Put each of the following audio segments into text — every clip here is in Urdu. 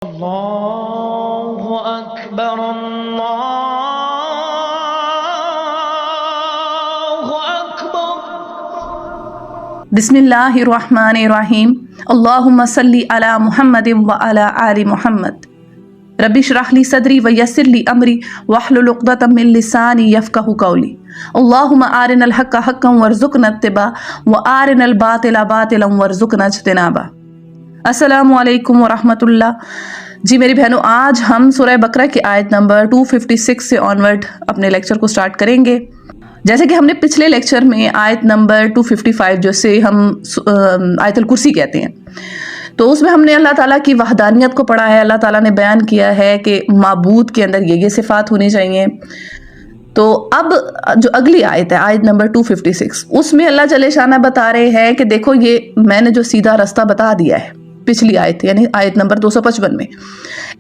اللہ اکبر اللہ اکبر۔ بسم اللہ الرحمن الرحیم۔ اللہم صلی علی محمد وعلی آل محمد۔ رب اشرح لی صدری ویسر لی امری واحلل عقدۃ من لسانی یفقہوا قولی۔ اللہم ارنا الحق حقا وارزقنا اتباعہ وارنا الباطل باطلا وارزقنا اجتنابہ۔ السلام علیکم ورحمۃ اللہ۔ جی میری بہنوں، آج ہم سورہ بقرہ کی آیت نمبر 256 سے آنورڈ اپنے لیکچر کو سٹارٹ کریں گے۔ جیسے کہ ہم نے پچھلے لیکچر میں آیت نمبر 255 جو سے ہم آیت الکرسی کہتے ہیں، تو اس میں ہم نے اللہ تعالیٰ کی وحدانیت کو پڑھا ہے۔ اللہ تعالیٰ نے بیان کیا ہے کہ معبود کے اندر یہ صفات ہونی چاہیے۔ تو اب جو اگلی آیت ہے، آیت نمبر 256، اس میں اللہ جل شانہ بتا رہے ہیں کہ دیکھو یہ میں نے جو سیدھا راستہ بتا دیا ہے پچھلی آیت یعنی آیت نمبر 255 میں،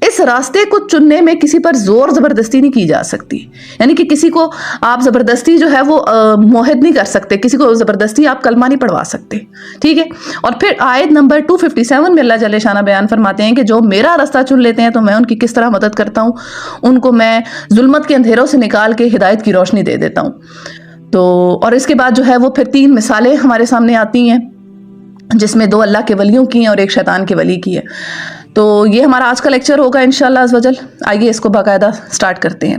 اس راستے کو چننے میں کسی پر زور زبردستی نہیں کی جا سکتی، یعنی کہ کسی کو آپ زبردستی جو ہے وہ موحد نہیں کر سکتے، کسی کو زبردستی آپ کلمہ نہیں پڑھوا سکتے، ٹھیک ہے۔ اور پھر آیت نمبر 257 میں اللہ جل شانہ بیان فرماتے ہیں کہ جو میرا راستہ چن لیتے ہیں تو میں ان کی کس طرح مدد کرتا ہوں، ان کو میں ظلمت کے اندھیروں سے نکال کے ہدایت کی روشنی دے دیتا ہوں۔ تو اور اس کے بعد جو ہے وہ پھر 3 مثالیں ہمارے سامنے آتی ہیں، جس میں 2 اللہ کے ولیوں کی ہیں اور ایک شیطان کے ولی کی ہے۔ تو یہ ہمارا آج کا لیکچر ہوگا انشاءاللہ عز وجل۔ آئیے اس کو باقاعدہ سٹارٹ کرتے ہیں۔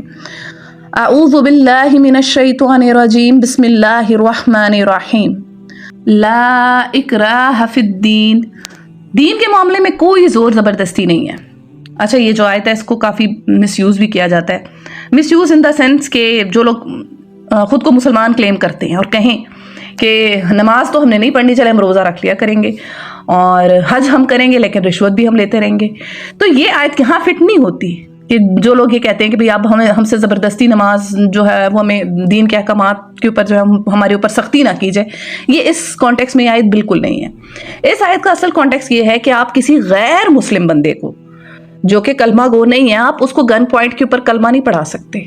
اعوذ باللہ من الشیطان الرجیم، بسم اللہ الرحمن الرحیم۔ لا اکراہ فی الدین، دین کے معاملے میں کوئی زور زبردستی نہیں ہے۔ اچھا، یہ جو آیت ہے اس کو کافی مس یوز بھی کیا جاتا ہے۔ مس یوز ان دا سینس کہ جو لوگ خود کو مسلمان کلیم کرتے ہیں اور کہیں کہ نماز تو ہم نے نہیں پڑھنی، چلے ہم روزہ رکھ لیا کریں گے اور حج ہم کریں گے لیکن رشوت بھی ہم لیتے رہیں گے، تو یہ آیت یہاں فٹ نہیں ہوتی کہ جو لوگ یہ کہتے ہیں کہ بھئی آپ ہم سے زبردستی نماز جو ہے وہ ہمیں دین کے احکامات کے اوپر جو ہے ہمارے اوپر سختی نہ کی جائے۔ یہ اس کانٹیکس میں یہ آیت بالکل نہیں ہے۔ اس آیت کا اصل کانٹیکس یہ ہے کہ آپ کسی غیر مسلم بندے کو جو کہ کلمہ گو نہیں ہے، آپ اس کو گن پوائنٹ کے اوپر کلمہ نہیں پڑھا سکتے۔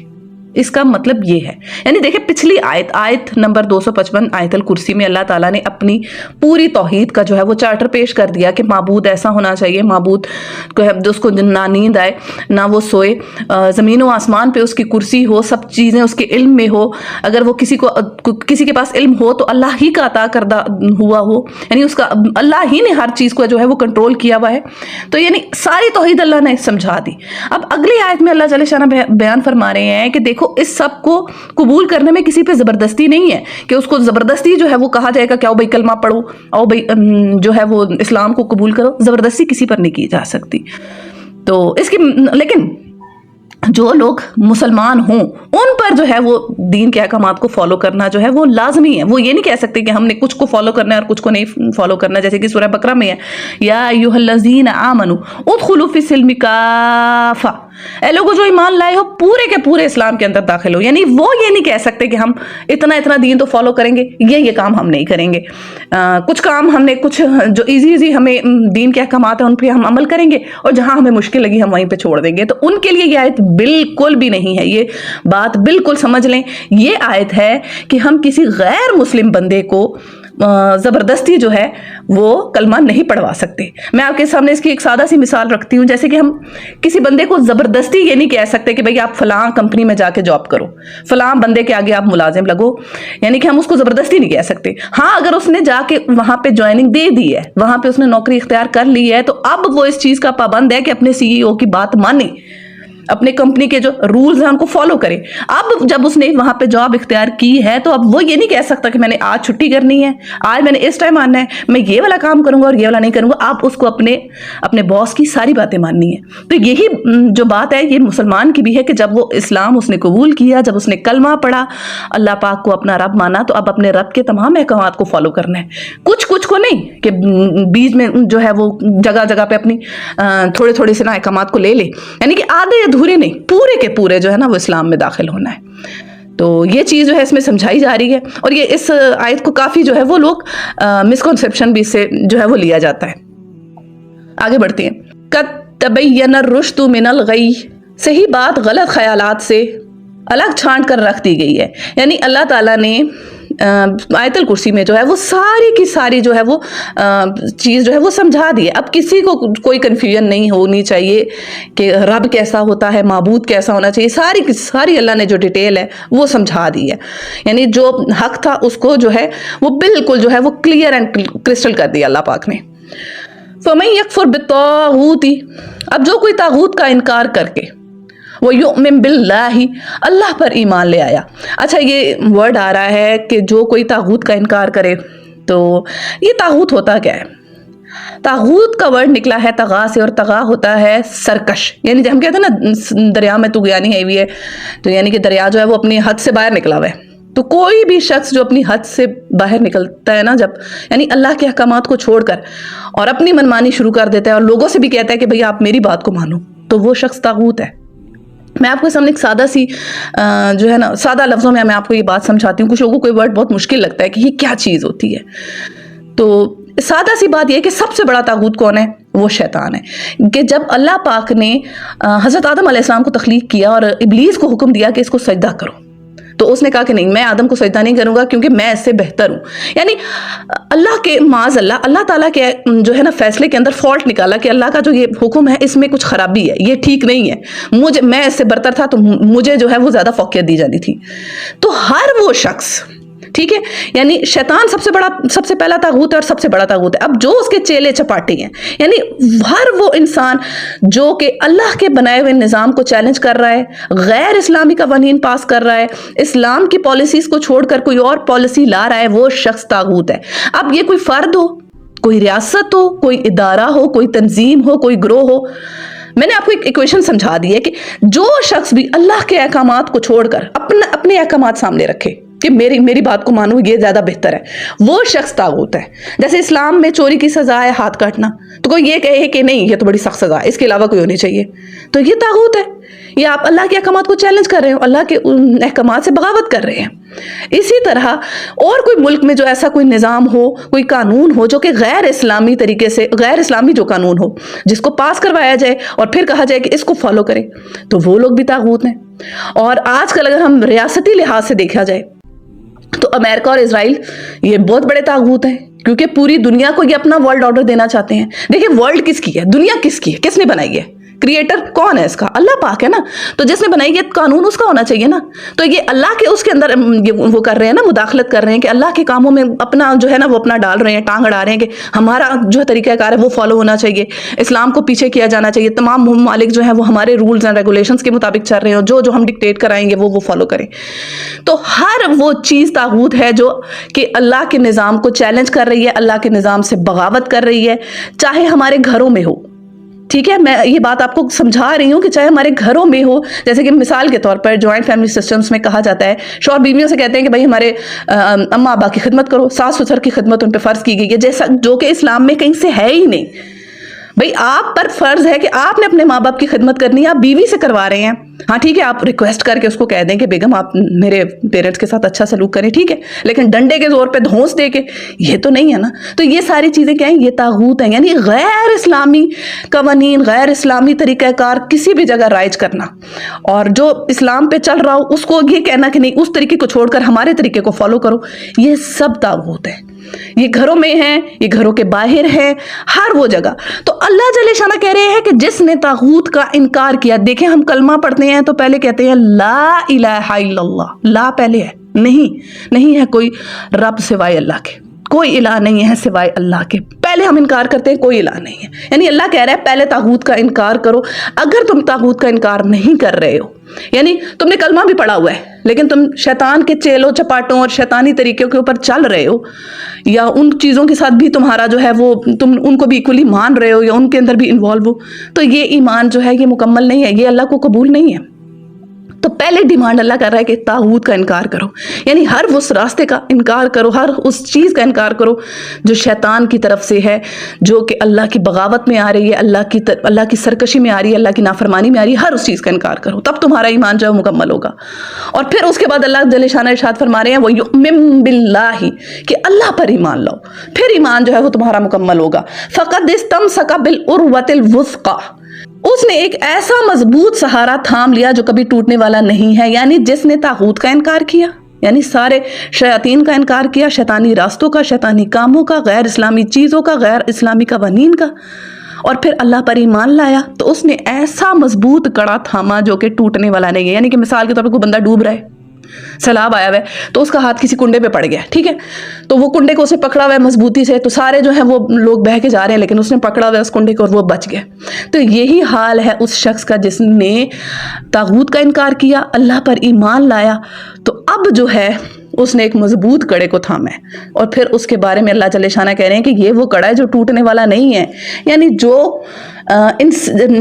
اس کا مطلب یہ ہے، یعنی دیکھیں پچھلی آیت نمبر 255 آیت الکرسی میں اللہ تعالیٰ نے اپنی پوری توحید کا جو ہے وہ چارٹر پیش کر دیا کہ معبود ایسا ہونا چاہیے، معبود کو اس کو نہ نیند آئے نہ وہ سوئے، زمین و آسمان پہ اس کی کرسی ہو، سب چیزیں اس کے علم میں ہو، اگر وہ کسی کے پاس علم ہو تو اللہ ہی کا عطا کردہ ہوا ہو، یعنی اس کا اللہ ہی نے ہر چیز کو جو ہے وہ کنٹرول کیا ہوا ہے۔ تو یعنی ساری توحید اللہ نے سمجھا دی۔ اب اگلی آیت میں اللہ جل شانہ بیان فرما رہے ہیں کہ دیکھو اس سب کو قبول کرنے میں کسی پہ زبردستی نہیں ہے کہ اس کو زبردستی جو ہے وہ کہا جائے گا کہ آؤ بھائی کلمہ پڑھو، آؤ بھائی جو ہے وہ اسلام کو قبول کرو، زبردستی کسی پر نہیں کی جا سکتی۔ تو اس کی لیکن جو لوگ مسلمان ہوں ان پر جو ہے وہ دین کے احکامات کو فالو کرنا جو ہے وہ لازمی ہے۔ وہ یہ نہیں کہہ سکتے کہ ہم نے کچھ کو فالو کرنا ہے اور کچھ کو نہیں فالو کرنا، جیسے کہ سورہ بقرہ میں ہے یا ایھا الذین آمنوا ادخلوا فی السلم کافہ، اے لوگوں جو ایمان لائے ہو پورے کے پورے اسلام کے اندر داخل ہو، یعنی وہ یہ نہیں کہہ سکتے کہ ہم اتنا دین تو فالو کریں گے، یہ کام ہم نہیں کریں گے، کچھ کام ہم نے کچھ جو ایزی ہمیں دین کے احکامات ہیں ان پہ ہم عمل کریں گے اور جہاں ہمیں مشکل لگی ہم وہیں پہ چھوڑ دیں گے۔ تو ان کے لیے یہ آیت بالکل بھی نہیں ہے، یہ بات بالکل سمجھ لیں۔ یہ آیت ہے کہ ہم کسی غیر مسلم بندے کو زبردستی جو ہے وہ کلمہ نہیں پڑھوا سکتے۔ میں آپ کے سامنے اس کی ایک سادہ سی مثال رکھتی ہوں، جیسے کہ ہم کسی بندے کو زبردستی یہ نہیں کہہ سکتے کہ بھئی آپ فلاں کمپنی میں جا کے جاب کرو، فلاں بندے کے آگے آپ ملازم لگو، یعنی کہ ہم اس کو زبردستی نہیں کہہ سکتے۔ ہاں اگر اس نے جا کے وہاں پہ جوائننگ دے دی ہے، وہاں پہ اس نے نوکری اختیار کر لی ہے، تو اب وہ اس چیز کا پابند ہے کہ اپنے CEO کی بات مانے، اپنے کمپنی کے جو رولز ہیں ان کو فالو کرے۔ اب جب اس نے وہاں پہ جاب اختیار کی ہے تو اب وہ یہ نہیں کہہ سکتا کہ میں نے آج چھٹی کرنی ہے، آج میں نے اس ٹائم آنا ہے، میں یہ والا کام کروں گا اور یہ والا نہیں کروں گا۔ آپ اس کو اپنے باس کی ساری باتیں ماننی ہے۔ تو یہی جو بات ہے یہ مسلمان کی بھی ہے کہ جب وہ اسلام اس نے قبول کیا، جب اس نے کلمہ پڑھا، اللہ پاک کو اپنا رب مانا، تو اب اپنے رب کے تمام احکامات کو فالو کرنا ہے، کچھ کو نہیں کہ بیچ میں جو ہے وہ جگہ پہ اپنی تھوڑے سے نا احکامات کو لے لے، یعنی کہ آدھے ادھورے نہیں، پورے کے پورے جو ہے نا وہ اسلام میں داخل ہونا ہے۔ تو یہ چیز جو ہے اس میں سمجھائی جا رہی ہے، اور یہ اس آیت کو کافی جو ہے وہ لوگ مسکنسیپشن بھی سے جو ہے وہ لیا جاتا ہے۔ آگے بڑھتے ہیں۔ قد تبین الرشد من الغی، صحیح بات غلط خیالات سے الگ چھانٹ کر رکھ دی گئی ہے، یعنی اللہ تعالیٰ نے آیت الکرسی میں جو ہے وہ ساری کی ساری جو ہے وہ چیز جو ہے وہ سمجھا دی ہے. اب کسی کو کوئی کنفیوژن نہیں ہونی چاہیے کہ رب کیسا ہوتا ہے, معبود کیسا ہونا چاہیے. ساری کی ساری اللہ نے جو ڈیٹیل ہے وہ سمجھا دی ہے. یعنی جو حق تھا اس کو جو ہے وہ بالکل جو ہے وہ کلیئر اینڈ کرسٹل کر دیا اللہ پاک نے. فَمَن يَكْفُرْ بِالطَّاغُوتِ, اب جو کوئی طاغوت کا انکار کر کے وہ یؤمن باللہ, اللہ پر ایمان لے آیا. اچھا یہ ورڈ آ رہا ہے کہ جو کوئی طاغوت کا انکار کرے, تو یہ طاغوت ہوتا کیا ہے؟ طاغوت کا ورڈ نکلا ہے طغا سے, اور طغا ہوتا ہے سرکش. یعنی ہم کہتے ہیں نا دریا میں طغیانی ہے ہوئی ہے, تو یعنی کہ دریا جو ہے وہ اپنی حد سے باہر نکلا ہوا ہے. تو کوئی بھی شخص جو اپنی حد سے باہر نکلتا ہے نا جب, یعنی اللہ کے احکامات کو چھوڑ کر اور اپنی منمانی شروع کر دیتا ہے اور لوگوں سے بھی کہتا ہے کہ بھئی آپ میری بات کو مانو, تو وہ شخص طاغوت ہے. میں آپ کو سامنے ایک سادہ سی جو ہے نا سادہ لفظوں میں آپ کو یہ بات سمجھاتی ہوں. کچھ لوگوں کو یہ ورڈ بہت مشکل لگتا ہے کہ یہ کیا چیز ہوتی ہے. تو سادہ سی بات یہ ہے کہ سب سے بڑا طاغوت کون ہے؟ وہ شیطان ہے. کہ جب اللہ پاک نے حضرت آدم علیہ السلام کو تخلیق کیا اور ابلیس کو حکم دیا کہ اس کو سجدہ کرو, تو اس نے کہا کہ نہیں, میں آدم کو سجدہ نہیں کروں گا کیونکہ میں اس سے بہتر ہوں. یعنی اللہ کے معاذ اللہ تعالیٰ کے جو ہے نا فیصلے کے اندر فالٹ نکالا کہ اللہ کا جو یہ حکم ہے اس میں کچھ خرابی ہے, یہ ٹھیک نہیں ہے, میں اس سے برتر تھا تو مجھے جو ہے وہ زیادہ فوقیت دی جانی تھی. تو ہر وہ شخص, ٹھیک ہے, یعنی شیطان سب سے پہلا طاغوت ہے اور سب سے بڑا طاغوت ہے. اب جو اس کے چیلے چپاٹے ہیں, یعنی ہر وہ انسان جو کہ اللہ کے بنائے ہوئے نظام کو چیلنج کر رہا ہے, غیر اسلامی قوانین پاس کر رہا ہے, اسلام کی پالیسیز کو چھوڑ کر کوئی اور پالیسی لا رہا ہے, وہ شخص طاغوت ہے. اب یہ کوئی فرد ہو, کوئی ریاست ہو, کوئی ادارہ ہو, کوئی تنظیم ہو, کوئی گروہ ہو. میں نے آپ کو ایک ایکویشن سمجھا دی ہے کہ جو شخص بھی اللہ کے احکامات کو چھوڑ کر اپنے احکامات سامنے رکھے کہ میری بات کو مانو, یہ زیادہ بہتر ہے, وہ شخص طاغوت ہے. جیسے اسلام میں چوری کی سزا ہے ہاتھ کاٹنا, تو کوئی یہ کہے کہ نہیں یہ تو بڑی سخت سزا ہے, اس کے علاوہ کوئی ہونی چاہیے, تو یہ طاغوت ہے. یہ آپ اللہ کے احکامات کو چیلنج کر رہے ہو, اللہ کے احکامات سے بغاوت کر رہے ہیں. اسی طرح اور کوئی ملک میں جو ایسا کوئی نظام ہو, کوئی قانون ہو جو کہ غیر اسلامی طریقے سے, غیر اسلامی جو قانون ہو جس کو پاس کروایا جائے اور پھر کہا جائے کہ اس کو فالو کریں, تو وہ لوگ بھی طاغوت ہیں. اور آج کل اگر ہم ریاستی لحاظ سے دیکھا جائے تو امریکہ اور اسرائیل یہ بہت بڑے طاغوت ہیں, کیونکہ پوری دنیا کو یہ اپنا ورلڈ آرڈر دینا چاہتے ہیں. دیکھیں ورلڈ کس کی ہے, دنیا کس کی ہے, کس نے بنائی ہے؟ کریٹر کون ہے اس کا؟ اللہ پاک ہے نا. تو جس نے بنائی ہے قانون اس کا ہونا چاہیے نا. تو یہ اللہ کے اس کے اندر وہ کر رہے ہیں نا, مداخلت کر رہے ہیں کہ اللہ کے کاموں میں اپنا جو ہے نا وہ اپنا ڈال رہے ہیں, ٹانگ اڑا رہے ہیں کہ ہمارا جو طریقہ کار ہے وہ فالو ہونا چاہیے, اسلام کو پیچھے کیا جانا چاہیے, تمام ممالک جو ہیں وہ ہمارے رولز اینڈ ریگولیشنز کے مطابق چل رہے ہیں, جو ہم ڈکٹیٹ کرائیں گے وہ فالو کریں. تو ہر وہ چیز طاغوت ہے جو کہ اللہ کے نظام کو چیلنج کر رہی ہے, اللہ کے نظام سے بغاوت کر رہی ہے, چاہے ہمارے گھروں میں ہو. ٹھیک ہے, میں یہ بات آپ کو سمجھا رہی ہوں کہ چاہے ہمارے گھروں میں ہو, جیسے کہ مثال کے طور پر جوائنٹ فیملی سسٹمز میں کہا جاتا ہے, شوہر بیویوں سے کہتے ہیں کہ بھائی ہمارے اماں ابا کی خدمت کرو, ساس سسر کی خدمت ان پہ فرض کی گئی ہے, جیسا جو کہ اسلام میں کہیں سے ہے ہی نہیں. بھائی آپ پر فرض ہے کہ آپ نے اپنے ماں باپ کی خدمت کرنی ہے, آپ بیوی سے کروا رہے ہیں, ہاں ٹھیک ہے, آپ ریکویسٹ کر کے اس کو کہہ دیں کہ بیگم آپ میرے پیرنٹس کے ساتھ اچھا سلوک کریں, ٹھیک ہے, لیکن ڈنڈے کے زور پہ دھونس دے کے یہ تو نہیں ہے نا. تو یہ ساری چیزیں کیا ہیں, یہ طاغوت ہیں. یعنی غیر اسلامی قوانین, غیر اسلامی طریقہ کار کسی بھی جگہ رائج کرنا, اور جو اسلام پہ چل رہا ہو اس کو یہ کہنا کہ نہیں اس طریقے کو چھوڑ کر ہمارے طریقے کو فالو کرو, یہ سب طاغوت ہے. یہ گھروں میں ہیں, یہ گھروں کے باہر ہیں, ہر وہ جگہ. تو اللہ جل شانہ کہہ رہے ہیں کہ جس نے طاغوت کا انکار کیا, دیکھیں ہم کلمہ پڑھتے ہیں تو پہلے کہتے ہیں لا الہ الا اللہ, لا پہلے ہے, نہیں ہے کوئی رب سوائے اللہ کے, کوئی الہ نہیں ہے سوائے اللہ کے. پہلے ہم انکار کرتے ہیں کوئی الہ نہیں ہے. یعنی اللہ کہہ رہا ہے پہلے طاغوت کا انکار کرو. اگر تم طاغوت کا انکار نہیں کر رہے ہو, یعنی تم نے کلمہ بھی پڑھا ہوا ہے لیکن تم شیطان کے چیلوں چپاٹوں اور شیطانی طریقوں کے اوپر چل رہے ہو, یا ان چیزوں کے ساتھ بھی تمہارا جو ہے وہ تم ان کو بھی ایکولی مان رہے ہو یا ان کے اندر بھی انوالو ہو, تو یہ ایمان جو ہے یہ مکمل نہیں ہے, یہ اللہ کو قبول نہیں ہے. تو پہلے ڈیمانڈ اللہ کر رہا ہے کہ طاغوت کا انکار کرو, یعنی ہر اس راستے کا انکار کرو, ہر اس چیز کا انکار کرو جو شیطان کی طرف سے ہے, جو کہ اللہ کی بغاوت میں آ رہی ہے, اللہ کی سرکشی میں آ رہی ہے, اللہ کی نافرمانی میں آ رہی ہے. ہر اس چیز کا انکار کرو, تب تمہارا ایمان جو ہے مکمل ہوگا. اور پھر اس کے بعد اللہ جل شانہ ارشاد فرما رہے ہیں وہ یؤمن باللہ, کہ اللہ پر ایمان لاؤ, پھر ایمان جو ہے وہ تمہارا مکمل ہوگا. فقد استمسک بالعروۃ الوثقی, اس نے ایک ایسا مضبوط سہارا تھام لیا جو کبھی ٹوٹنے والا نہیں ہے. یعنی جس نے طاغوت کا انکار کیا, یعنی سارے شیاطین کا انکار کیا، شیطانی راستوں کا، شیطانی کاموں کا، غیر اسلامی چیزوں کا، غیر اسلامی قوانین کا، اور پھر اللہ پر ایمان لایا تو اس نے ایسا مضبوط کڑا تھاما جو کہ ٹوٹنے والا نہیں ہے. یعنی کہ مثال کے طور پہ کوئی بندہ ڈوب رہا ہے، سیلاب آیا ہوا ہے، تو اس کا ہاتھ کسی کنڈے پہ پڑ گیا، ٹھیک ہے، تو وہ کنڈے کو اسے پکڑا ہوا ہے مضبوطی سے، تو سارے جو ہیں وہ لوگ بہہ کے جا رہے ہیں لیکن اس نے پکڑا ہوا ہے اس کنڈے کو اور وہ بچ گیا. تو یہی حال ہے اس شخص کا جس نے طاغوت کا انکار کیا، اللہ پر ایمان لایا، تو اب جو ہے اس نے ایک مضبوط کڑے کو تھاما ہے. اور پھر اس کے بارے میں اللہ جل شانہ کہہ رہے ہیں کہ یہ وہ کڑا ہے جو ٹوٹنے والا نہیں ہے. یعنی جو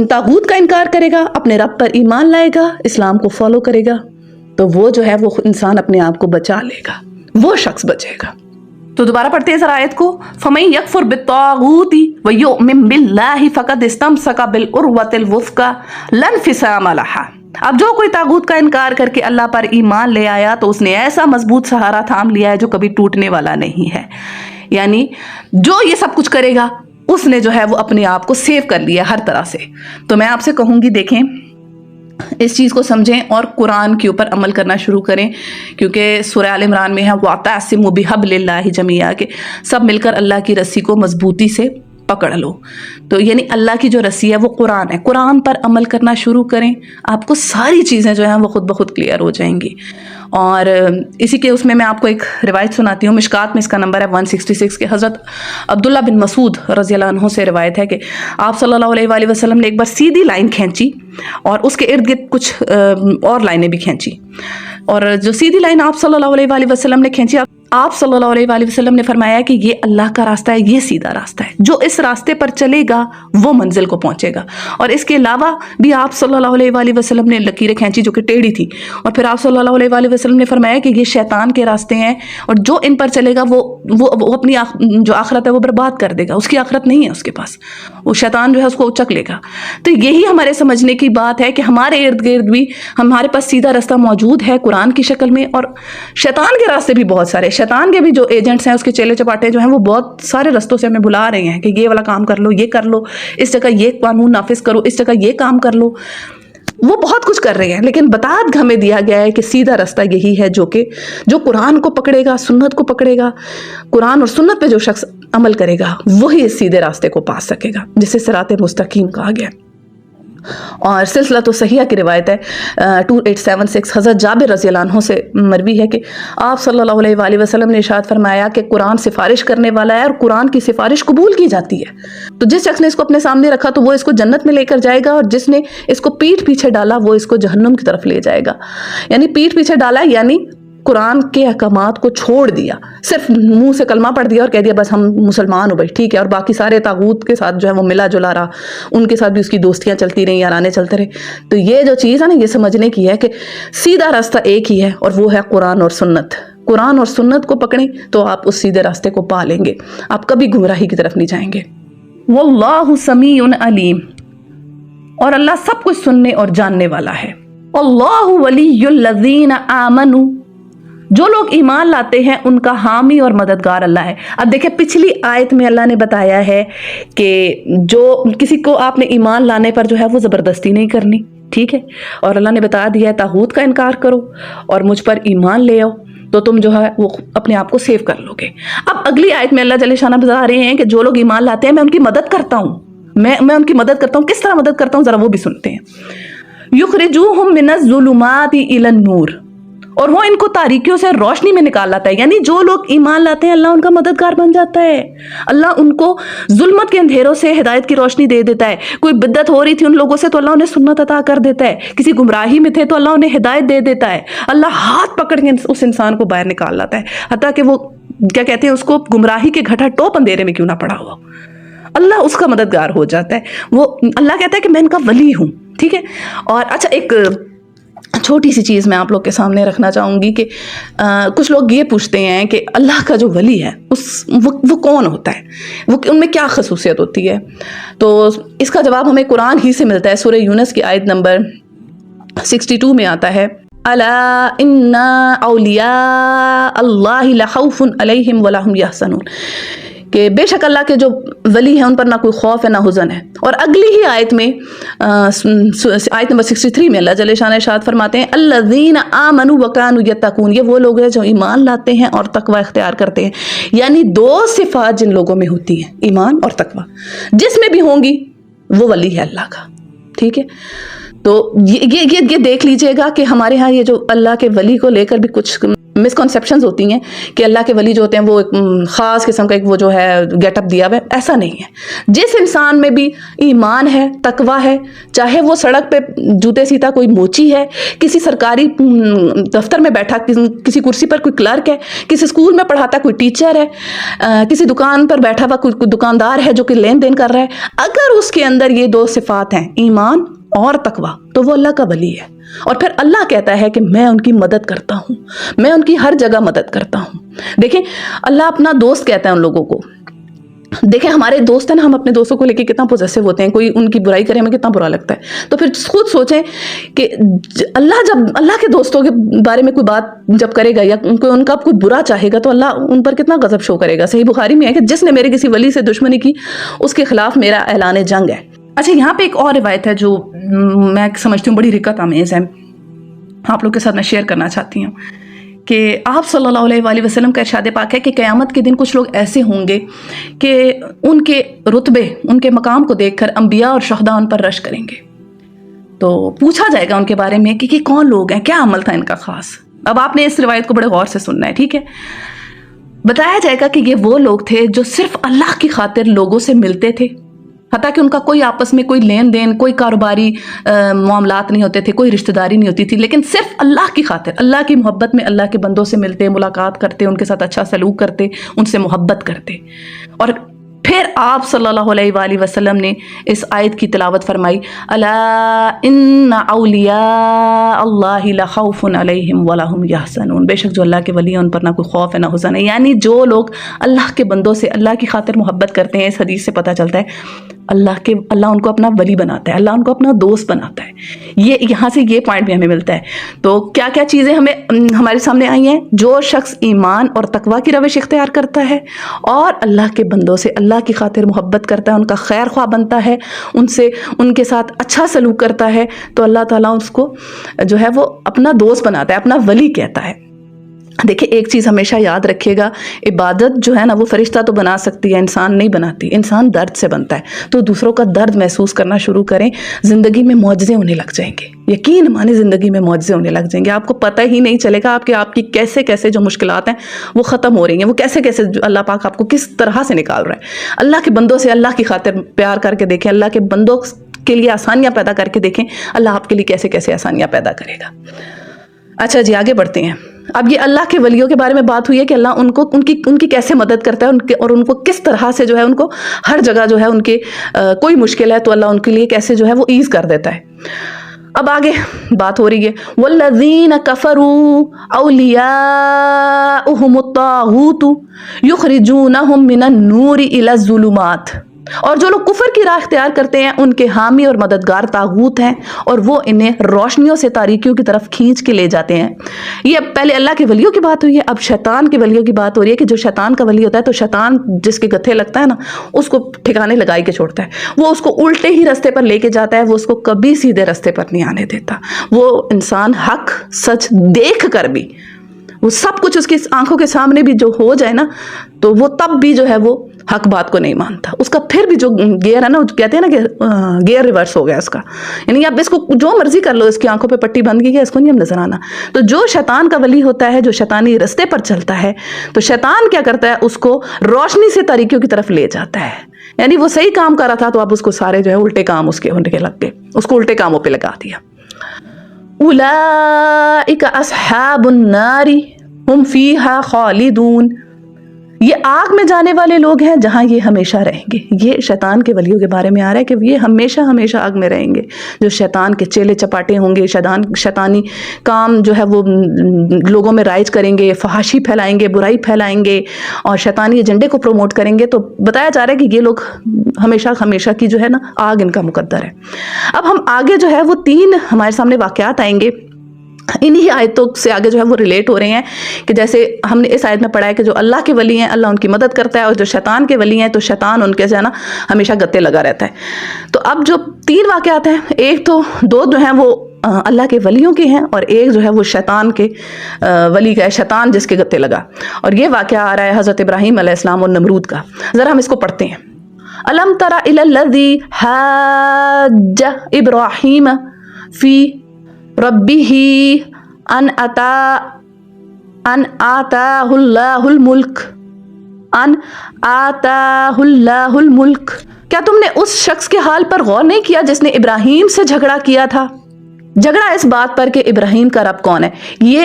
طاغوت کا انکار کرے گا، اپنے رب پر ایمان لائے گا، اسلام کو فالو کرے گا، تو وہ جو ہے وہ انسان اپنے آپ کو بچا لے گا، وہ شخص بچے گا. تو دوبارہ پڑھتے ہیں ذرا آیت کو. فَمَن يَكْفُرْ بِالطَّاغُوتِ وَيُؤْمِن بِاللَّهِ فَقَدِ اسْتَمْسَكَ بِالْعُرْوَةِ الْوُثْقَىٰ لَا انفِصَامَ لَهَا. اب جو کوئی طاغوت کا انکار کر کے اللہ پر ایمان لے آیا تو اس نے ایسا مضبوط سہارا تھام لیا ہے جو کبھی ٹوٹنے والا نہیں ہے. یعنی جو یہ سب کچھ کرے گا اس نے جو ہے وہ اپنے آپ کو سیو کر لیا ہر طرح سے. تو میں آپ سے کہوں گی دیکھیں اس چیز کو سمجھیں اور قرآن کے اوپر عمل کرنا شروع کریں، کیونکہ سورہ آل عمران میں ہے وَاعْتَصِمُوا بِحَبْلِ اللَّهِ جَمِيعًا کہ سب مل کر اللہ کی رسی کو مضبوطی سے پکڑ لو. تو یعنی اللہ کی جو رسی ہے وہ قرآن ہے، قرآن پر عمل کرنا شروع کریں، آپ کو ساری چیزیں جو ہیں وہ خود بخود کلیئر ہو جائیں گی. اور اسی کے اس میں آپ کو ایک روایت سناتی ہوں، مشکات میں اس کا نمبر ہے 166 کے حضرت عبداللہ بن مسعود رضی اللہ عنہ سے روایت ہے کہ آپ صلی اللہ علیہ وآلہ وسلم نے ایک بار سیدھی لائن کھینچی اور اس کے ارد گرد کچھ اور لائنیں بھی کھینچی، اور جو سیدھی لائن آپ صلی اللہ علیہ وآلہ وسلم نے کھینچی، آپ صلی اللہ علیہ وآلہ وسلم نے فرمایا کہ یہ اللہ کا راستہ ہے، یہ سیدھا راستہ ہے، جو اس راستے پر چلے گا وہ منزل کو پہنچے گا. اور اس کے علاوہ بھی آپ صلی اللہ علیہ وآلہ وسلم نے لکیریں کھینچی جو کہ ٹیڑھی تھی، اور پھر آپ صلی اللہ علیہ وآلہ وسلم نے فرمایا کہ یہ شیطان کے راستے ہیں اور جو ان پر چلے گا وہ اپنی جو آخرت ہے وہ برباد کر دے گا، اس کی آخرت نہیں ہے اس کے پاس، وہ شیطان جو ہے اس کو اچک لے گا. تو یہی ہمارے سمجھنے کی بات ہے کہ ہمارے ارد گرد بھی ہمارے پاس سیدھا راستہ موجود ہے قرآن کی شکل میں، اور شیطان کے راستے بھی بہت سارے، شیطان کے بھی جو ایجنٹس ہیں، اس کے چیلے چپاٹے جو ہیں وہ بہت سارے رستوں سے ہمیں بلا رہے ہیں کہ یہ والا کام کر لو، یہ کر لو، اس جگہ یہ قانون نافذ کرو، اس جگہ یہ کام کر لو. وہ بہت کچھ کر رہے ہیں، لیکن بتات ہمیں دیا گیا ہے کہ سیدھا راستہ یہی ہے جو قرآن کو پکڑے گا، سنت کو پکڑے گا، قرآن اور سنت پہ جو شخص عمل کرے گا وہی اس سیدھے راستے کو پا سکے گا، جسے صراط مستقیم کہا گیا. اور سلسلہ تو صحیحہ کی روایت ہے 2876 حضرت جابر رضی اللہ عنہ سے مروی ہے کہ آپ صلی اللہ علیہ وآلہ وسلم نے ارشاد فرمایا کہ قرآن سفارش کرنے والا ہے اور قرآن کی سفارش قبول کی جاتی ہے. تو جس شخص نے اس کو اپنے سامنے رکھا تو وہ اس کو جنت میں لے کر جائے گا، اور جس نے اس کو پیٹھ پیچھے ڈالا وہ اس کو جہنم کی طرف لے جائے گا. یعنی پیٹھ پیچھے ڈالا یعنی قرآن کے احکامات کو چھوڑ دیا، صرف منہ سے کلمہ پڑھ دیا اور کہہ دیا بس ہم مسلمان ہو بھائی ٹھیک ہے، اور باقی سارے طاغوت کے ساتھ جو ہے وہ ملا جلا رہا، ان کے ساتھ بھی اس کی دوستیاں چلتی رہیں، یارانے چلتے رہے. تو یہ جو چیز ہے نا، یہ سمجھنے کی ہے کہ سیدھا راستہ ایک ہی ہے اور وہ ہے قرآن اور سنت. قرآن اور سنت کو پکڑیں تو آپ اس سیدھے راستے کو پا لیں گے، آپ کبھی گمراہی کی طرف نہیں جائیں گے. واللہ سمیع علیم، اور اللہ سب کچھ سننے اور جاننے والا ہے. اللہ ولی الذین آمنوا، جو لوگ ایمان لاتے ہیں ان کا حامی اور مددگار اللہ ہے. اب دیکھیں پچھلی آیت میں اللہ نے بتایا ہے کہ جو کسی کو آپ نے ایمان لانے پر جو ہے وہ زبردستی نہیں کرنی، ٹھیک ہے، اور اللہ نے بتا دیا ہے طاغوت کا انکار کرو اور مجھ پر ایمان لے آؤ تو تم جو ہے وہ اپنے آپ کو سیو کر لو گے. اب اگلی آیت میں اللہ جل شانہ بتا رہے ہیں کہ جو لوگ ایمان لاتے ہیں میں ان کی مدد کرتا ہوں، میں ان کی مدد کرتا ہوں. کس طرح مدد کرتا ہوں ذرا وہ بھی سنتے ہیں. یخرجوہم من الظلمات الی النور، اور وہ ان کو تاریکیوں سے روشنی میں نکال لاتا ہے. یعنی جو لوگ ایمان لاتے ہیں اللہ ان کا مددگار بن جاتا ہے، اللہ ان کو ظلمت کے اندھیروں سے ہدایت کی روشنی دے دیتا ہے. کوئی بدعت ہو رہی تھی ان لوگوں سے تو اللہ انہیں سنت عطا کر دیتا ہے، کسی گمراہی میں تھے تو اللہ انہیں ہدایت دے دیتا ہے. اللہ ہاتھ پکڑ کے اس انسان کو باہر نکال لاتا ہے، حتیٰ کہ وہ کیا کہتے ہیں اس کو گمراہی کے گھٹا ٹوپ اندھیرے میں کیوں نہ پڑا ہوا، اللہ اس کا مددگار ہو جاتا ہے. وہ اللہ کہتا ہے کہ میں ان کا ولی ہوں، ٹھیک ہے. اور اچھا ایک چھوٹی سی چیز میں آپ لوگ کے سامنے رکھنا چاہوں گی کہ کچھ لوگ یہ پوچھتے ہیں کہ اللہ کا جو ولی ہے وہ کون ہوتا ہے، وہ ان میں کیا خصوصیت ہوتی ہے. تو اس کا جواب ہمیں قرآن ہی سے ملتا ہے. سورہ یونس کی آیت نمبر 62 میں آتا ہے الا ان اولیاء اللہ لا خوف علیہم ولا هم یحزنون، کہ بے شک اللہ کے جو ولی ہیں ان پر نہ کوئی خوف ہے نہ حزن ہے. اور اگلی ہی آیت میں آیت نمبر 63 میں اللہ جل شانہ ارشاد فرماتے ہیں الذین آمنوا وکانوا یتقون. یہ وہ لوگ ہیں جو ایمان لاتے ہیں اور تقوی اختیار کرتے ہیں. یعنی دو صفات جن لوگوں میں ہوتی ہیں، ایمان اور تقوی، جس میں بھی ہوں گی وہ ولی ہے اللہ کا. ٹھیک ہے، تو یہ دیکھ لیجئے گا کہ ہمارے ہاں یہ جو اللہ کے ولی کو لے کر بھی کچھ مسکنسیپشنز ہوتی ہیں کہ اللہ کے ولی جو ہوتے ہیں وہ ایک خاص قسم کا ایک وہ جو ہے گیٹ اپ دیا ہوا ہے. ایسا نہیں ہے. جس انسان میں بھی ایمان ہے، تقوی ہے، چاہے وہ سڑک پہ جوتے سیتا کوئی موچی ہے، کسی سرکاری دفتر میں بیٹھا کسی کرسی پر کوئی کلرک ہے، کسی اسکول میں پڑھاتا کوئی ٹیچر ہے، کسی دکان پر بیٹھا ہوا کوئی دکاندار ہے جو کہ لین دین کر رہا ہے، اگر اس کے اندر یہ دو صفات ہیں، ایمان اور تقوی، تو وہ اللہ کا ولی ہے. اور پھر اللہ کہتا ہے کہ میں ان کی مدد کرتا ہوں، میں ان کی ہر جگہ مدد کرتا ہوں. دیکھیں اللہ اپنا دوست کہتا ہے ان لوگوں کو. دیکھیں ہمارے دوست ہیں نا، ہم اپنے دوستوں کو لے کے کتنا پوزیسو ہوتے ہیں، کوئی ان کی برائی کرے ہمیں کتنا برا لگتا ہے. تو پھر خود سوچیں کہ اللہ جب اللہ کے دوستوں کے بارے میں کوئی بات جب کرے گا یا ان کا کوئی برا چاہے گا تو اللہ ان پر کتنا غضب شو کرے گا. صحیح بخاری میں ہے کہ جس نے میرے کسی ولی سے دشمنی کی اس کے خلاف میرا اعلان جنگ ہے. اچھا یہاں پہ ایک اور روایت ہے جو میں سمجھتی ہوں بڑی رکت آمیز ہے، آپ لوگ کے ساتھ میں شیئر کرنا چاہتی ہوں کہ آپ صلی اللہ علیہ وآلہ وسلم کا ارشاد پاک ہے کہ قیامت کے دن کچھ لوگ ایسے ہوں گے کہ ان کے رتبے، ان کے مقام کو دیکھ کر انبیاء اور شہداء ان پر رش کریں گے. تو پوچھا جائے گا ان کے بارے میں کہ یہ کون لوگ ہیں، کیا عمل تھا ان کا خاص. اب آپ نے اس روایت کو بڑے غور سے سننا ہے. ٹھیک ہے، بتایا جائے گا کہ یہ وہ لوگ تھے جو صرف اللہ کی خاطر لوگوں سے ملتے تھے، حتیٰ کہ ان کا کوئی آپس میں کوئی لین دین، کوئی کاروباری معاملات نہیں ہوتے تھے، کوئی رشتہ داری نہیں ہوتی تھی، لیکن صرف اللہ کی خاطر، اللہ کی محبت میں اللہ کے بندوں سے ملتے، ملاقات کرتے، ان کے ساتھ اچھا سلوک کرتے، ان سے محبت کرتے. اور پھر آپ صلی اللہ علیہ وآلہ وسلم نے اس آیت کی تلاوت فرمائی الا ان اولیاء اللہ لا خوف علیہم ولا هم یحزنون. بے شک جو اللہ کے ولی ہیں ان پر نہ کوئی خوف ہے نہ حزن ہے. یعنی جو لوگ اللہ کے بندوں سے اللہ کی خاطر محبت کرتے ہیں، اس حدیث سے پتہ چلتا ہے اللہ ان کو اپنا ولی بناتا ہے، اللہ ان کو اپنا دوست بناتا ہے. یہ یہاں سے یہ پوائنٹ بھی ہمیں ملتا ہے. تو کیا کیا چیزیں ہمارے سامنے آئی ہیں؟ جو شخص ایمان اور تقوی کی روش اختیار کرتا ہے اور اللہ کے بندوں سے اللہ کی خاطر محبت کرتا ہے، ان کا خیر خواہ بنتا ہے، ان کے ساتھ اچھا سلوک کرتا ہے، تو اللہ تعالیٰ اس کو جو ہے وہ اپنا دوست بناتا ہے، اپنا ولی کہتا ہے. دیکھیں ایک چیز ہمیشہ یاد رکھیے گا، عبادت جو ہے نا وہ فرشتہ تو بنا سکتی ہے، انسان نہیں بناتی. انسان درد سے بنتا ہے. تو دوسروں کا درد محسوس کرنا شروع کریں، زندگی میں معجزے ہونے لگ جائیں گے. یقین مانے زندگی میں معجزے ہونے لگ جائیں گے. آپ کو پتہ ہی نہیں چلے گا آپ کی کیسے کیسے جو مشکلات ہیں وہ ختم ہو رہی ہیں، وہ کیسے کیسے اللہ پاک آپ کو کس طرح سے نکال رہا ہے. اللہ کے بندوں سے اللہ کی خاطر پیار کر کے دیکھیں، اللہ کے بندوں کے لیے آسانیاں پیدا کر کے دیکھیں، اللہ آپ کے لیے کیسے کیسے آسانیاں پیدا کرے گا. اچھا جی آگے بڑھتے ہیں. اب یہ اللہ کے ولیوں کے بارے میں بات ہوئی ہے کہ اللہ ان کی کیسے مدد کرتا ہے اور ان کو کس طرح سے جو ہے ان کو ہر جگہ جو ہے ان کے کوئی مشکل ہے تو اللہ ان کے لیے کیسے جو ہے وہ ایز کر دیتا ہے. اب آگے بات ہو رہی ہے والذین کفروا اولیاؤہم الطاغوت یخرجونہم من النور الی الظلمات. اور جو لوگ کفر کی راہ اختیار کرتے ہیں ان کے حامی اور مددگار طاغوت ہیں اور وہ انہیں روشنیوں سے تاریکیوں کی طرف کھینچ کے لے جاتے ہیں. یہ پہلے اللہ کے ولیوں کی بات ہوئی ہے، اب شیطان کے ولیوں کی بات ہو رہی ہے کہ جو شیطان کا ولی ہوتا ہے تو شیطان جس کے گتھے لگتا ہے نا اس کو ٹھکانے لگائی کے چھوڑتا ہے. وہ اس کو الٹے ہی رستے پر لے کے جاتا ہے، وہ اس کو کبھی سیدھے رستے پر نہیں آنے دیتا. وہ انسان حق سچ دیکھ کر بھی، وہ سب کچھ اس کی آنکھوں کے سامنے بھی جو ہو جائے نا تو وہ تب بھی جو ہے وہ حق بات کو نہیں مانتا. اس کا پھر بھی جو گیئر ہے نا، کہتے ہیں نا کہ گیئر ریورس ہو گیا اس کا، یعنی اب اس کو جو مرضی کر لو، اس کی آنکھوں پہ پٹی بند کی گئی، اس کو نہیں ہم نظر آنا. تو جو شیطان کا ولی ہوتا ہے، جو شیطانی رستے پر چلتا ہے، تو شیطان کیا کرتا ہے؟ اس کو روشنی سے تاریکیوں کی طرف لے جاتا ہے. یعنی وہ صحیح کام کر رہا تھا تو اب اس کو سارے جو ہے الٹے کام اس کے ہونے کے لگ گئے، اس کو الٹے کاموں پہ لگا دیا. اولئک اصحاب النار ہم فیہا خالدون. یہ آگ میں جانے والے لوگ ہیں جہاں یہ ہمیشہ رہیں گے. یہ شیطان کے ولیوں کے بارے میں آ رہا ہے کہ یہ ہمیشہ ہمیشہ آگ میں رہیں گے. جو شیطان کے چیلے چپاٹے ہوں گے، شیطانی کام جو ہے وہ لوگوں میں رائج کریں گے، فحاشی پھیلائیں گے، برائی پھیلائیں گے اور شیطانی ایجنڈے کو پروموٹ کریں گے. تو بتایا جا رہا ہے کہ یہ لوگ ہمیشہ ہمیشہ کی جو ہے نا آگ ان کا مقدر ہے. اب ہم آگے جو ہے وہ 3 ہمارے سامنے واقعات آئیں گے انہی آیتوں سے آگے جو ہے وہ ریلیٹ ہو رہے ہیں کہ جیسے ہم نے اس آیت میں پڑھا ہے کہ جو اللہ کے ولی ہیں اللہ ان کی مدد کرتا ہے، اور جو شیطان کے ولی ہیں تو شیطان ان کے جو ہے نا ہمیشہ گتے لگا رہتا ہے۔ تو اب جو 3 واقعات ہیں، ایک تو 2 جو ہیں وہ اللہ کے ولیوں کے ہیں، اور ایک جو ہے وہ شیطان کے ولی کا ہے، شیطان جس کے گتے لگا۔ اور یہ واقعہ آ رہا ہے حضرت ابراہیم علیہ السلام اور نمرود کا۔ ذرا ہم اس کو پڑھتے ہیں۔ الم تر الی الذی حاج ابراہیم فی ربہ ان آتاہ اللہ الملک۔ کیا تم نے اس شخص کے حال پر غور نہیں کیا جس نے ابراہیم سے جھگڑا کیا تھا؟ جھگڑا اس بات پر کہ ابراہیم کا رب کون ہے۔ یہ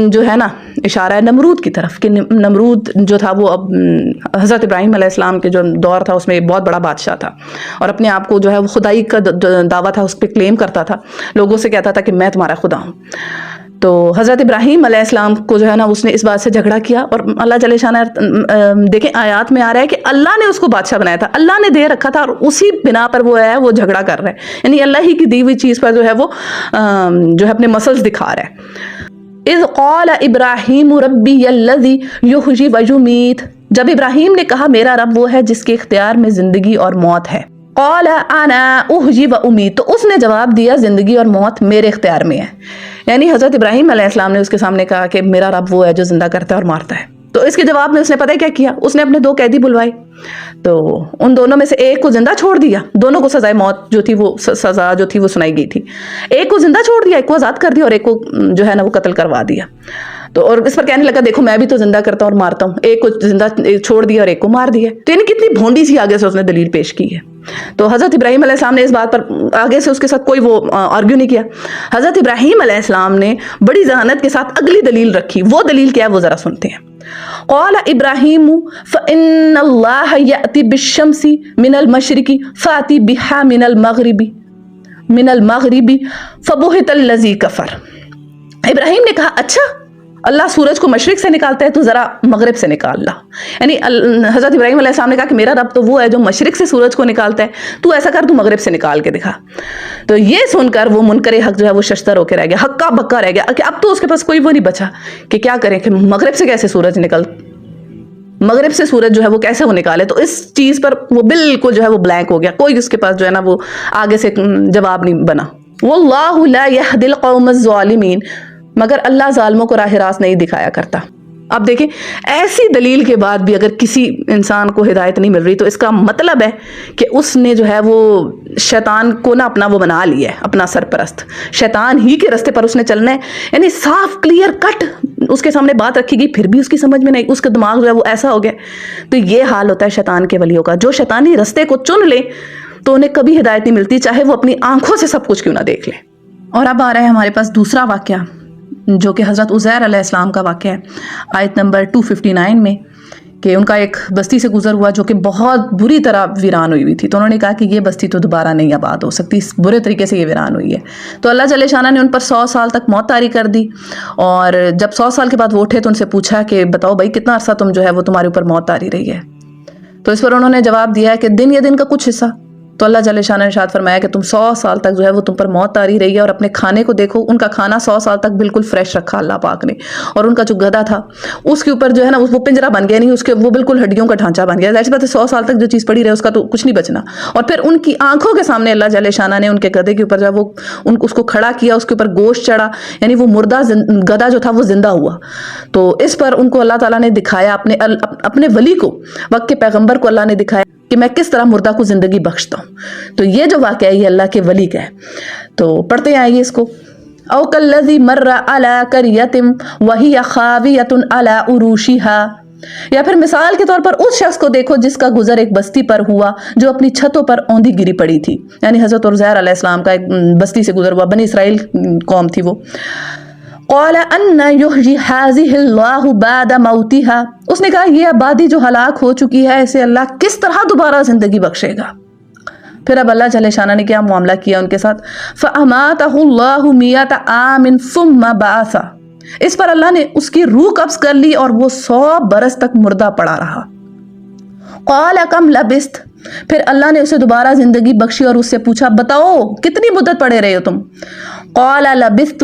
جو ہے نا اشارہ ہے نمرود کی طرف کہ نمرود جو تھا وہ حضرت ابراہیم علیہ السلام کے جو دور تھا اس میں ایک بہت بڑا بادشاہ تھا، اور اپنے آپ کو جو ہے وہ خدائی کا دعویٰ تھا اس پہ کلیم کرتا تھا، لوگوں سے کہتا تھا کہ میں تمہارا خدا ہوں۔ تو حضرت ابراہیم علیہ السلام کو جو ہے نا اس نے اس بات سے جھگڑا کیا، اور اللہ جل شانہ دیکھیں آیات میں آ رہا ہے کہ اللہ نے اس کو بادشاہ بنایا تھا، اللہ نے دے رکھا تھا، اور اسی بنا پر وہ ہے وہ جھگڑا کر رہا ہے، یعنی اللہ ہی کی دی ہوئی چیز پر جو ہے وہ جو ہے اپنے مسلز دکھا رہا ہے۔ اذ قال ابراہیم ربی الذی یحیی و یمیت، جب ابراہیم نے کہا میرا رب وہ ہے جس کے اختیار میں زندگی اور موت ہے۔ قال انا احیی و امیت، تو اس نے جواب دیا زندگی اور موت میرے اختیار میں ہے، یعنی حضرت ابراہیم علیہ السلام نے اس کے سامنے کہا کہ میرا رب وہ ہے جو زندہ کرتا ہے اور مارتا ہے۔ تو اس کے جواب میں اس نے پتہ کیا کیا، اس نے اپنے 2 قیدی بلوائے، تو ان دونوں میں سے ایک کو زندہ چھوڑ دیا، دونوں کو سزائے موت جو تھی وہ سزا جو تھی وہ سنائی گئی تھی، ایک کو زندہ چھوڑ دیا، ایک کو آزاد کر دیا، اور ایک کو جو ہے نا وہ قتل کروا دیا۔ تو اور اس پر کہنے لگا دیکھو میں بھی تو زندہ کرتا ہوں اور مارتا ہوں، ایک کو زندہ چھوڑ دیا اور ایک کو مار دیا۔ تو یعنی کتنی بھونڈی سی آگے سے اس نے دلیل پیش کی ہے۔ تو حضرت ابراہیم علیہ السلام نے اس بات پر آگے سے اس کے ساتھ کوئی وہ آرگیو نہیں کیا۔ حضرت ابراہیم علیہ السلام نے بڑی ذہانت کے ساتھ اگلی دلیل رکھی، وہ دلیل کیا ہے وہ ذرا سنتے ہیں۔ قال ابراہیم فإن اللہ یأتی بالشمس من المشرق فأتی بها من المغرب فبہت الذی کفر۔ ابراہیم نے کہا اچھا اللہ سورج کو مشرق سے نکالتا ہے تو ذرا مغرب سے نکال لا، یعنی حضرت ابراہیم علیہ السلام نے کہا کہ میرا رب تو وہ ہے جو مشرق سے سورج کو نکالتا ہے، تو ایسا کر تو مغرب سے نکال کے دکھا۔ تو یہ سن کر وہ منکر حق جو ہے وہ ششدر ہو کے رہ گیا، ہکا بکا رہ گیا کہ اب تو اس کے پاس کوئی وہ نہیں بچا کہ کیا کریں کہ مغرب سے کیسے سورج مغرب سے سورج جو ہے وہ کیسے وہ نکالے۔ تو اس چیز پر وہ بالکل جو ہے وہ بلینک ہو گیا، کوئی اس کے پاس جو ہے نا وہ آگے سے جواب نہیں بنا۔ واللہ لا یہدی القوم الظالمین، مگر اللہ ظالموں کو راہ راست نہیں دکھایا کرتا۔ اب دیکھیں ایسی دلیل کے بعد بھی اگر کسی انسان کو ہدایت نہیں مل رہی تو اس کا مطلب ہے کہ اس نے جو ہے وہ شیطان کو نا اپنا وہ بنا لیا ہے، اپنا سرپرست، شیطان ہی کے راستے پر اس نے چلنا ہے، یعنی صاف کلیئر کٹ اس کے سامنے بات رکھی گئی پھر بھی اس کی سمجھ میں نہیں، اس کا دماغ جو ہے وہ ایسا ہو گیا۔ تو یہ حال ہوتا ہے شیطان کے ولیوں کا، جو شیطانی راستے کو چن لے تو انہیں کبھی ہدایت نہیں ملتی، چاہے وہ اپنی آنکھوں سے سب کچھ کیوں نہ دیکھ لیں۔ اور اب آ رہا ہے ہمارے پاس دوسرا واقعہ جو کہ حضرت عزیر علیہ السلام کا واقعہ ہے، آیت نمبر 259 میں، کہ ان کا ایک بستی سے گزر ہوا جو کہ بہت بری طرح ویران ہوئی ہوئی تھی، تو انہوں نے کہا کہ یہ بستی تو دوبارہ نہیں آباد ہو سکتی، اس برے طریقے سے یہ ویران ہوئی ہے۔ تو اللہ جل شانہ نے ان پر 100 سال تک موت طاری کر دی، اور جب 100 سال کے بعد وہ اٹھے تو ان سے پوچھا کہ بتاؤ بھائی کتنا عرصہ تم جو ہے وہ تمہارے اوپر موت طاری رہی ہے؟ تو اس پر انہوں نے جواب دیا ہے کہ دن یا دن کا کچھ حصہ۔ تو اللہ جل شانہ نے ارشاد فرمایا کہ تم 100 سال تک جو ہے وہ تم پر موت طاری رہی ہے، اور اپنے کھانے کو دیکھو، ان کا کھانا 100 سال تک بالکل فریش رکھا اللہ پاک نے، اور ان کا جو گدھا تھا اس کے اوپر جو ہے نا وہ پنجرا بن گیا، نہیں اس کے وہ بالکل ہڈیوں کا ڈھانچہ بن گیا۔ ظاہر سی بات ہے 100 سال تک جو چیز پڑی رہے اس کا تو کچھ نہیں بچنا۔ اور پھر ان کی آنکھوں کے سامنے اللہ جل شانہ نے ان کے گدھے کے اوپر جو ہے وہ اس کو کھڑا کیا، اس کے اوپر گوشت چڑھا، یعنی وہ مردہ گدھا جو تھا وہ زندہ ہوا۔ تو اس پر ان کو اللہ تعالیٰ نے دکھایا، اپنے ولی کو، وقت کے پیغمبر کو اللہ نے دکھایا کہ میں کس طرح مردہ کو زندگی بخشتا ہوں۔ تو یہ جو واقعہ ہے یہ اللہ کے ولی کا ہے۔ تو پڑھتے ہیں آئیے اس کو۔ او کالذی مر علی قریۃ وہی خاویۃ علی عروشها، یا پھر مثال کے طور پر اس شخص کو دیکھو جس کا گزر ایک بستی پر ہوا جو اپنی چھتوں پر اوندھی گری پڑی تھی، یعنی حضرت عزیر علیہ السلام کا ایک بستی سے گزر ہوا، بنی اسرائیل قوم تھی وہ۔ قال ان یحیی هذه اللہ بعد موتها، اس نے کہا یہ آبادی جو ہلاک ہو چکی ہے اسے اللہ کس طرح دوبارہ زندگی بخشے گا۔ پھر اب اللہ جل شانہ نے کیا معاملہ کیا ان کے ساتھ، فَأَمَاتَهُ اللَّهُ مِئَةَ عَامٍ ثُمَّ بَعَثَ، اس پر اللہ نے اس کی روح قبض کر لی اور وہ 100 برس تک مردہ پڑا رہا۔ قال کم لبست، پھر اللہ نے اسے دوبارہ زندگی بخشی اور اس سے پوچھا بتاؤ کتنی مدت پڑے رہے ہو تم؟ قال لبثت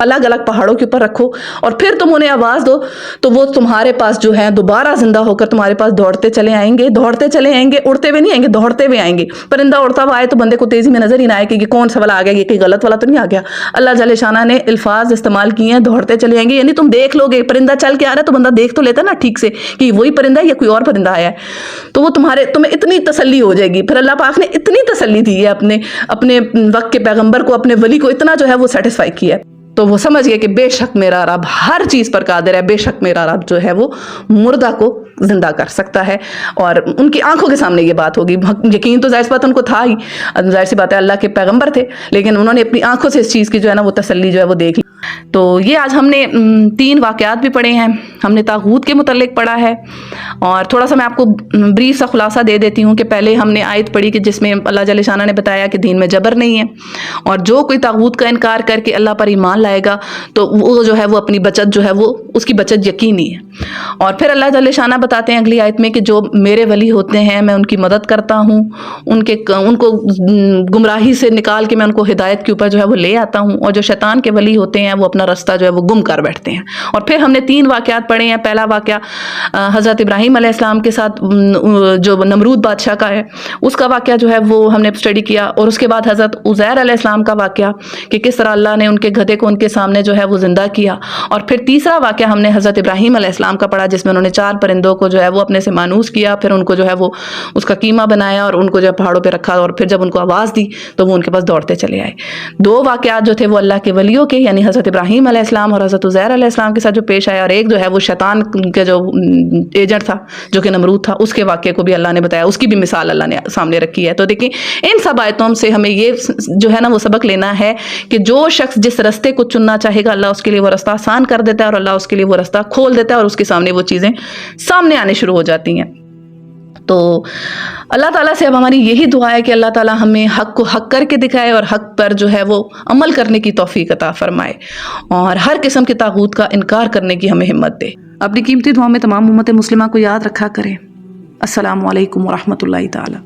الگ الگ پہاڑوں کے اوپر رکھو اور پھر تم انہیں آواز دو تو وہ تمہارے پاس جو ہے دوبارہ زندہ ہو کر تمہارے پاس دوڑتے چلے آئیں گے، اڑتے ہوئے نہیں آئیں گے، دوڑتے ہوئے آئیں گے۔ پرندہ اڑتا ہوا آئے تو بندے کو تیزی میں نظر ہی نہ آئے کہ یہ کون سا والا آ گیا، یہ کوئی غلط والا تو نہیں آ گیا۔ اللہ جل شانہ نے الفاظ استعمال کیے ہیں دوڑتے چلے آئیں گے، یعنی تم دیکھ لو گے پرندہ چل کے آ رہا ہے تو بندہ دیکھ تو لیتا نا ٹھیک سے کہ وہی پرندہ ہے یا کوئی اور پرندہ آیا ہے، تو وہ تمہیں اتنی تسلی ہو جائے گی۔ پھر اللہ پاک نے اتنی تسلی دی ہے اپنے وقت کے پیغمبر کو، اپنے ولی کو اتنا جو ہے وہ سیٹسفائی کیا ہے، تو وہ سمجھ گئے کہ بے شک میرا رب ہر چیز پر قادر ہے، بے شک میرا رب جو ہے وہ مردہ کو زندہ کر سکتا ہے۔ اور ان کی آنکھوں کے سامنے یہ بات ہوگی، یقین تو ظاہر سی بات ان کو تھا ہی، ظاہر سی بات ہے اللہ کے پیغمبر تھے، لیکن انہوں نے اپنی آنکھوں سے اس چیز کی جو ہے نا وہ تسلی جو ہے وہ دیکھ لی۔ تو یہ آج ہم نے 3 واقعات بھی پڑھے ہیں، ہم نے طاغوت کے متعلق پڑھا ہے، اور تھوڑا سا میں آپ کو بریف سا خلاصہ دے دیتی ہوں کہ پہلے ہم نے آیت پڑھی کہ جس میں اللہ جل شانہ نے بتایا کہ دین میں جبر نہیں ہے، اور جو کوئی طاغوت کا انکار کر کے اللہ پر ایمان لائے گا تو وہ جو ہے وہ اپنی بچت جو ہے وہ اس کی بچت یقینی ہے۔ اور پھر اللہ جل شانہ بتاتے ہیں اگلی آیت میں کہ جو میرے ولی ہوتے ہیں میں ان کی مدد کرتا ہوں، ان کو گمراہی سے نکال کے میں ان کو ہدایت کے اوپر جو ہے وہ لے آتا ہوں، اور جو شیطان کے ولی ہوتے ہیں وہ اپنا رستہ جو ہے وہ گم کر بیٹھتے ہیں۔ اور پھر ہم نے 3 واقعات پڑھے ہیں۔ پہلا واقعہ حضرت ابراہیم علیہ السلام کے ساتھ جو نمرود بادشاہ کا ہے اس کا واقعہ جو ہے وہ ہم نے اسٹڈی کیا، اور اس کے بعد حضرت عزیر علیہ السلام کا واقعہ کہ کس طرح اللہ نے ان کے گدھے کو ان کے سامنے جو ہے وہ زندہ کیا، اور پھر تیسرا واقعہ ہم نے حضرت ابراہیم علیہ السلام کا پڑھا جس میں انہوں نے 4 پرندوں کو جو ہے وہ اپنے سے مانوس کیا، پھر ان کو جو ہے وہ اس کا قیمہ بنایا اور ان کو جو ہے پہاڑوں پہ رکھا، اور پھر جب ان کو آواز دی تو وہ ان کے پاس دوڑتے چلے آئے۔ 2 واقعات جو تھے وہ اللہ کے ولیوں کے یعنی حضرت ابراہیم علیہ السلام اور حضرت عزیر علیہ السلام کے ساتھ جو پیش آیا، اور ایک جو ہے وہ شیطان کے جو ایجنٹ تھا جو کہ نمرود تھا، اس کے واقعے کو بھی اللہ نے بتایا، اس کی بھی مثال اللہ نے سامنے رکھی ہے۔ تو دیکھیں ان سب آیتوں سے ہمیں یہ جو ہے نا وہ سبق لینا ہے کہ جو شخص جس رستے کو چننا چاہے گا اللہ اس کے لیے وہ رستہ آسان کر دیتا ہے، اور اللہ اس کے لیے وہ رستہ کھول دیتا ہے، اور اس کے سامنے وہ چیزیں سامنے آنے شروع ہو جاتی ہیں۔ تو اللہ تعالیٰ سے اب ہماری یہی دعا ہے کہ اللہ تعالیٰ ہمیں حق کو حق کر کے دکھائے اور حق پر جو ہے وہ عمل کرنے کی توفیق عطا فرمائے، اور ہر قسم کے طاغوت کا انکار کرنے کی ہمیں ہمت دے۔ اپنی قیمتی دعا میں تمام امت مسلمہ کو یاد رکھا کریں۔ السلام علیکم ورحمۃ اللہ تعالیٰ۔